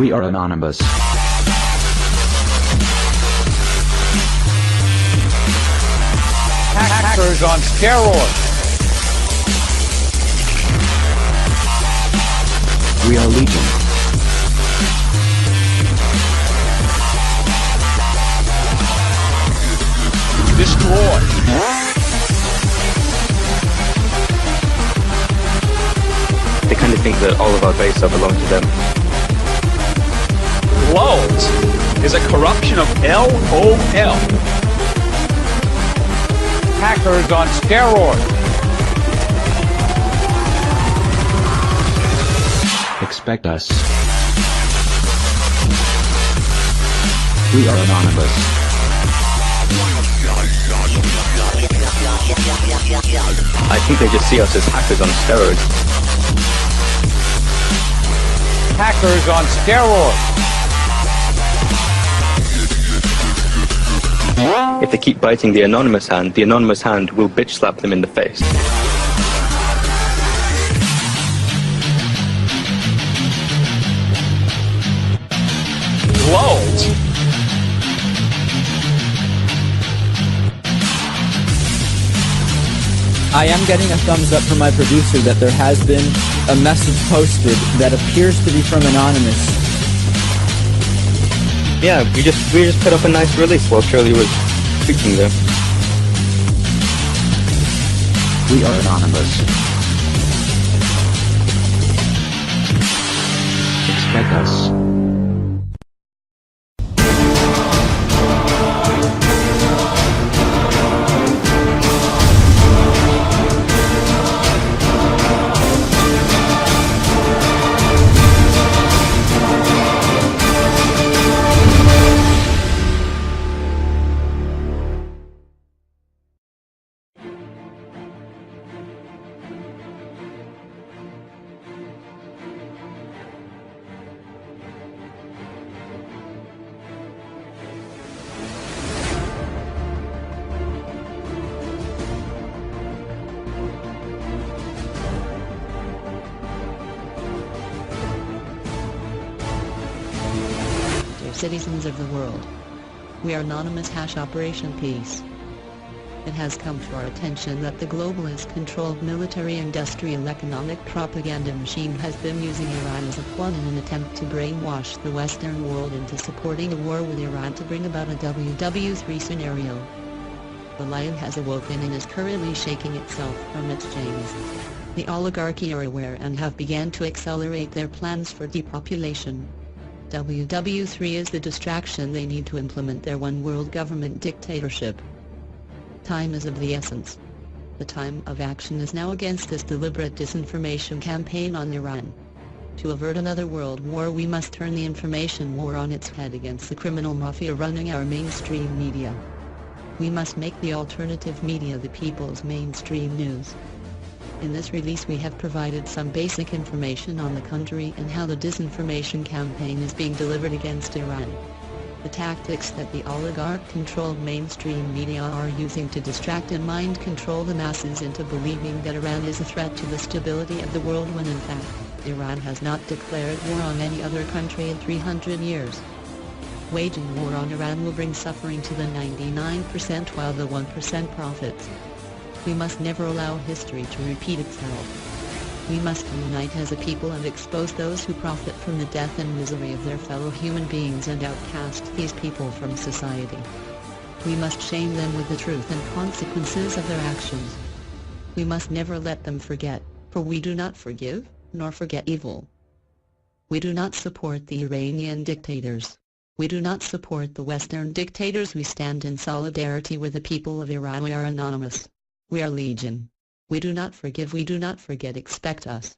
We are anonymous. Hackers on steroids. We are legion. Destroy. They kind of think that all of our base belong to them. LOLs is a corruption of LOL. Hackers on steroids. Expect us. We are anonymous. I think they just see us as hackers on steroids. Hackers on steroids. If they keep biting the anonymous hand will bitch slap them in the face. LOLs. I am getting a thumbs up from my producer that there has been a message posted that appears to be from Anonymous. Yeah, we just put up a nice release while Shirley was speaking there. We are anonymous. Expect us. Citizens of the world. We are Anonymous Operation Peace. It has come to our attention that the globalist-controlled military-industrial economic propaganda machine has been using Iran as a pawn in an attempt to brainwash the Western world into supporting a war with Iran to bring about a WW3 scenario. The lion has awoken and is currently shaking itself from its chains. The oligarchy are aware and have begun to accelerate their plans for depopulation. WW3 is the distraction they need to implement their one-world government dictatorship. Time is of the essence. The time of action is now against this deliberate disinformation campaign on Iran. To avert another world war, we must turn the information war on its head against the criminal mafia running our mainstream media. We must make the alternative media the people's mainstream news. In this release we have provided some basic information on the country and how the disinformation campaign is being delivered against Iran. The tactics that the oligarch-controlled mainstream media are using to distract and mind control the masses into believing that Iran is a threat to the stability of the world when in fact, Iran has not declared war on any other country in 300 years. Waging war on Iran will bring suffering to the 99% while the 1% profits. We must never allow history to repeat itself. We must unite as a people and expose those who profit from the death and misery of their fellow human beings and outcast these people from society. We must shame them with the truth and consequences of their actions. We must never let them forget, for we do not forgive, nor forget evil. We do not support the Iranian dictators. We do not support the Western dictators. We stand in solidarity with the people of Iran. We are anonymous. We are legion. We do not forgive, we do not forget, expect us.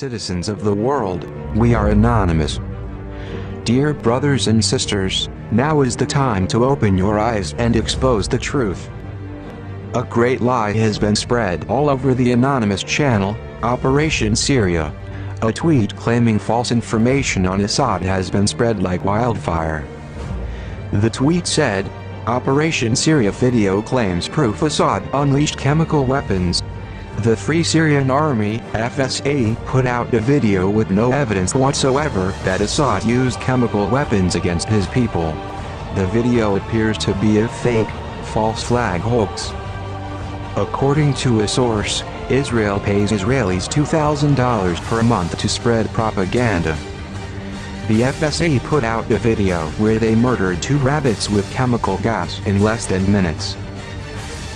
citizens of the world, we are anonymous. Dear brothers and sisters, now is the time to open your eyes and expose the truth. A great lie has been spread all over the anonymous channel, Operation Syria. A tweet claiming false information on Assad has been spread like wildfire. The tweet said, Operation Syria video claims proof Assad unleashed chemical weapons. The Free Syrian Army, FSA, put out a video with no evidence whatsoever that Assad used chemical weapons against his people. The video appears to be a fake, false flag hoax. According to a source, Israel pays Israelis $2,000 per month to spread propaganda. The FSA put out a video where they murdered 2 rabbits with chemical gas in less than minutes.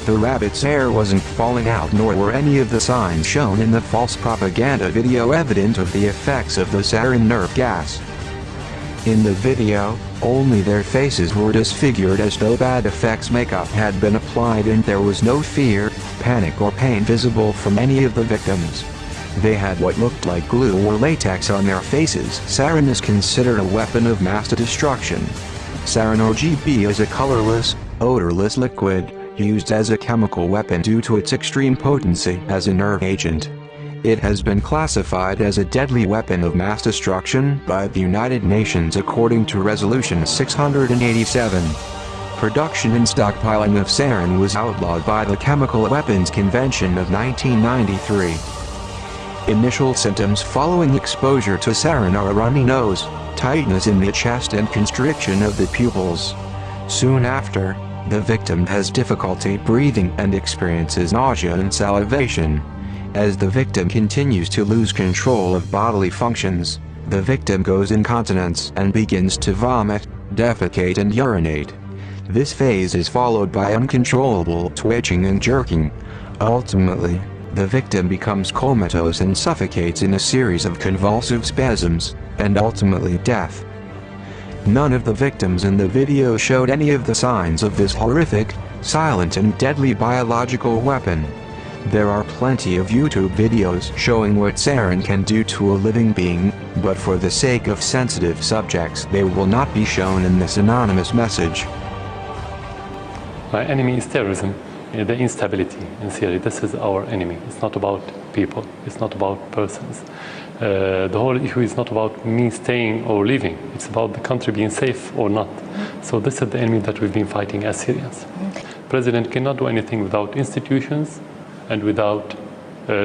The rabbit's hair wasn't falling out, nor were any of the signs shown in the false propaganda video evident of the effects of the sarin nerve gas. In the video, only their faces were disfigured as though bad effects makeup had been applied, and there was no fear, panic or pain visible from any of the victims. They had what looked like glue or latex on their faces. Sarin is considered a weapon of mass destruction. Sarin or GB is a colorless, odorless liquid, used as a chemical weapon due to its extreme potency as a nerve agent. It has been classified as a deadly weapon of mass destruction by the United Nations according to Resolution 687. Production and stockpiling of sarin was outlawed by the Chemical Weapons Convention of 1993. Initial symptoms following exposure to sarin are a runny nose, tightness in the chest and constriction of the pupils. Soon after, the victim has difficulty breathing and experiences nausea and salivation. As the victim continues to lose control of bodily functions, the victim goes incontinence and begins to vomit, defecate and urinate. This phase is followed by uncontrollable twitching and jerking. Ultimately, the victim becomes comatose and suffocates in a series of convulsive spasms, and ultimately death. None of the victims in the video showed any of the signs of this horrific, silent and deadly biological weapon. There are plenty of YouTube videos showing what sarin can do to a living being, but for the sake of sensitive subjects they will not be shown in this anonymous message. My enemy is terrorism, the instability in Syria. This is our enemy. It's not about people. It's not about persons. The whole issue is not about me staying or leaving. It's about the country being safe or not. So this is the enemy that we've been fighting as Syrians. President cannot do anything without institutions and without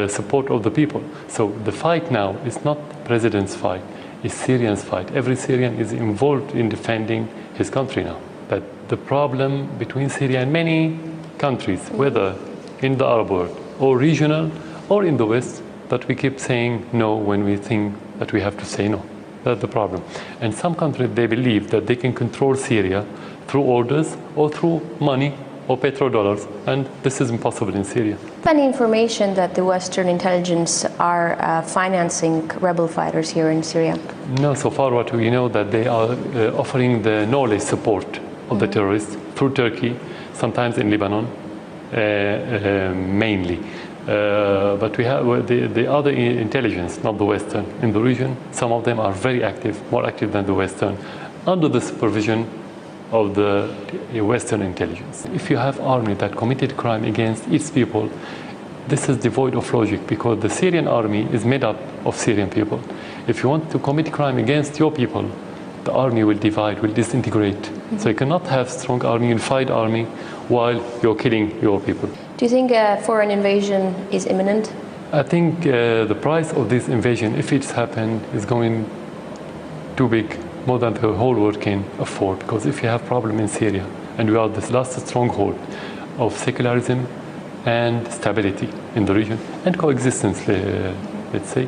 support of the people. So the fight now is not president's fight, it's Syrians' fight. Every Syrian is involved in defending his country now. But the problem between Syria and many countries, whether in the Arab world or regional or in the West, that we keep saying no when we think that we have to say no. That's the problem. And some countries, they believe that they can control Syria through orders or through money or petrodollars, and this is impossible in Syria. Any information that the Western intelligence are financing rebel fighters here in Syria? No, so far what we know that they are offering the knowledge support of the terrorists through Turkey, sometimes in Lebanon, mainly. But we have the other intelligence, not the Western, in the region. Some of them are very active, more active than the Western, under the supervision of the Western intelligence. If you have army that committed crime against its people, this is devoid of logic, because the Syrian army is made up of Syrian people. If you want to commit crime against your people, the army will divide, will disintegrate. So you cannot have strong army, unified army, while you're killing your people. Do you think a foreign invasion is imminent? I think the price of this invasion, if it's happened, is going too big, more than the whole world can afford. Because if you have problem in Syria, and we are the last stronghold of secularism and stability in the region, and coexistence, let's say,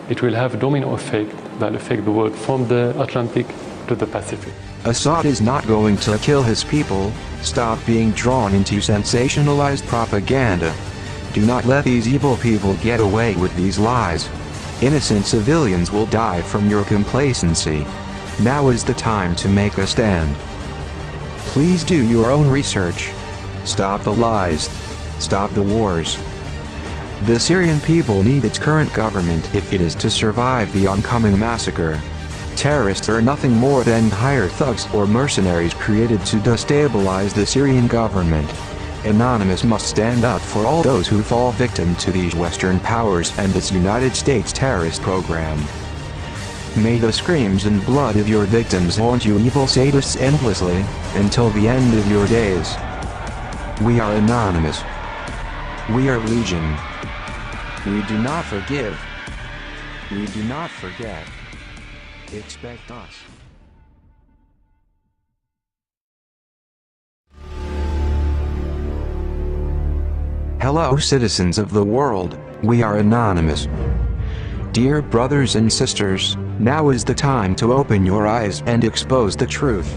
it will have a domino effect that will affect the world from the Atlantic to the Pacific. Assad is not going to kill his people. Stop being drawn into sensationalized propaganda. Do not let these evil people get away with these lies. Innocent civilians will die from your complacency. Now is the time to make a stand. Please do your own research. Stop the lies. Stop the wars. The Syrian people need its current government if it is to survive the oncoming massacre. Terrorists are nothing more than hired thugs or mercenaries created to destabilize the Syrian government. Anonymous must stand up for all those who fall victim to these Western powers and its United States terrorist program. May the screams and blood of your victims haunt you evil sadists endlessly, until the end of your days. We are anonymous. We are legion. We do not forgive. We do not forget. Expect us. Hello citizens of the world, we are anonymous. Dear brothers and sisters, now is the time to open your eyes and expose the truth.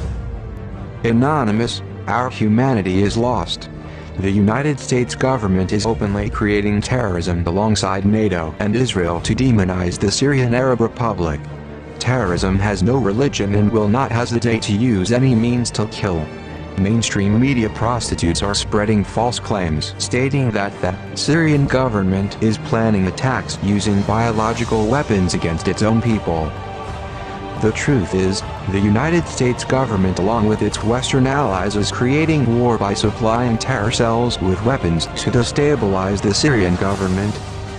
Anonymous, our humanity is lost. The United States government is openly creating terrorism alongside NATO and Israel to demonize the Syrian Arab Republic. Terrorism has no religion and will not hesitate to use any means to kill. Mainstream media prostitutes are spreading false claims stating that the Syrian government is planning attacks using biological weapons against its own people. The truth is, the United States government along with its Western allies is creating war by supplying terror cells with weapons to destabilize the Syrian government,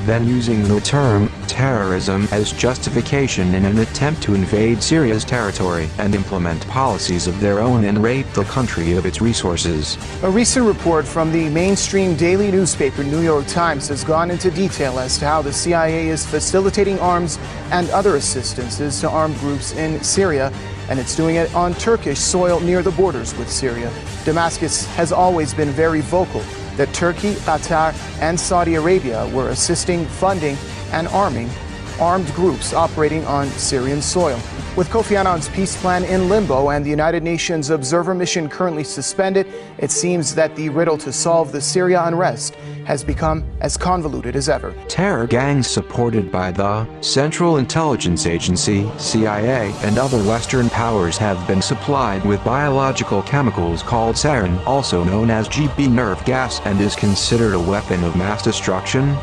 then using the term terrorism as justification in an attempt to invade Syria's territory and implement policies of their own and rape the country of its resources. A recent report from the mainstream daily newspaper New York Times has gone into detail as to how the CIA is facilitating arms and other assistances to armed groups in Syria, and it's doing it on Turkish soil near the borders with Syria. Damascus has always been very vocal that Turkey, Qatar, and Saudi Arabia were assisting, funding, and arming armed groups operating on Syrian soil. With Kofi Annan's peace plan in limbo and the United Nations observer mission currently suspended, it seems that the riddle to solve the Syria unrest has become as convoluted as ever. Terror gangs supported by the Central Intelligence Agency, CIA, and other Western powers have been supplied with biological chemicals called sarin, also known as GB nerve gas, and is considered a weapon of mass destruction.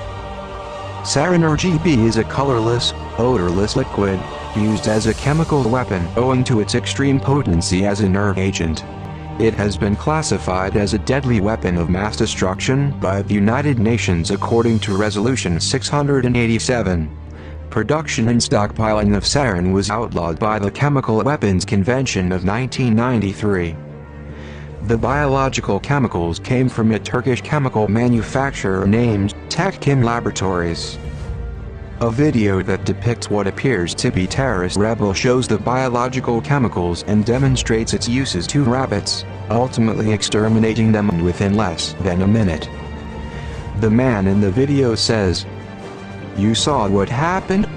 Sarin or GB is a colorless, odorless liquid, used as a chemical weapon owing to its extreme potency as a nerve agent. It has been classified as a deadly weapon of mass destruction by the United Nations according to Resolution 687. Production and stockpiling of sarin was outlawed by the Chemical Weapons Convention of 1993. The biological chemicals came from a Turkish chemical manufacturer named Takkim Laboratories. A video that depicts what appears to be terrorist rebel shows the biological chemicals and demonstrates its uses to rabbits, ultimately exterminating them within less than a minute. The man in the video says, "You saw what happened?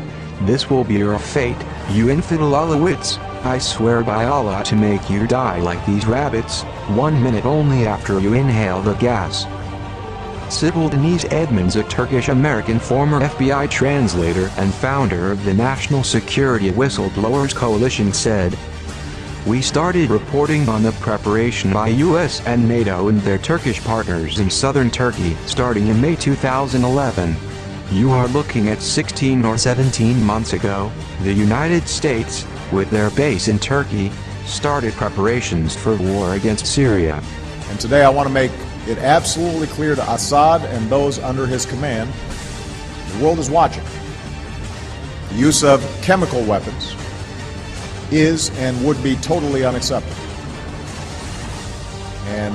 This will be your fate, you infidel Alawites. I swear by Allah to make you die like these rabbits, 1 minute only after you inhale the gas." Sybil Denise Edmonds, a Turkish-American former FBI translator and founder of the National Security Whistleblowers Coalition, said, "We started reporting on the preparation by US and NATO and their Turkish partners in southern Turkey starting in May 2011. You are looking at 16 or 17 months ago, the United States, with their base in Turkey, started preparations for war against Syria." And today I want to make it absolutely clear to Assad and those under his command, the world is watching. The use of chemical weapons is and would be totally unacceptable. And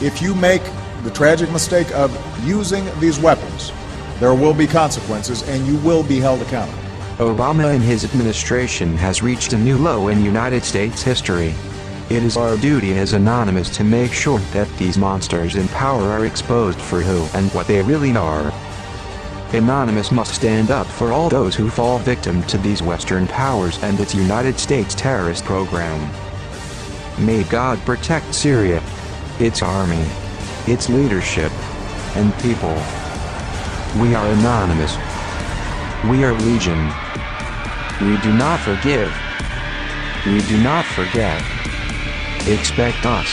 if you make the tragic mistake of using these weapons, there will be consequences and you will be held accountable. Obama and his administration has reached a new low in United States history. It is our duty as Anonymous to make sure that these monsters in power are exposed for who and what they really are. Anonymous must stand up for all those who fall victim to these Western powers and its United States terrorist program. May God protect Syria, its army, its leadership, and people. We are Anonymous. We are Legion. We do not forgive. We do not forget. Expect us.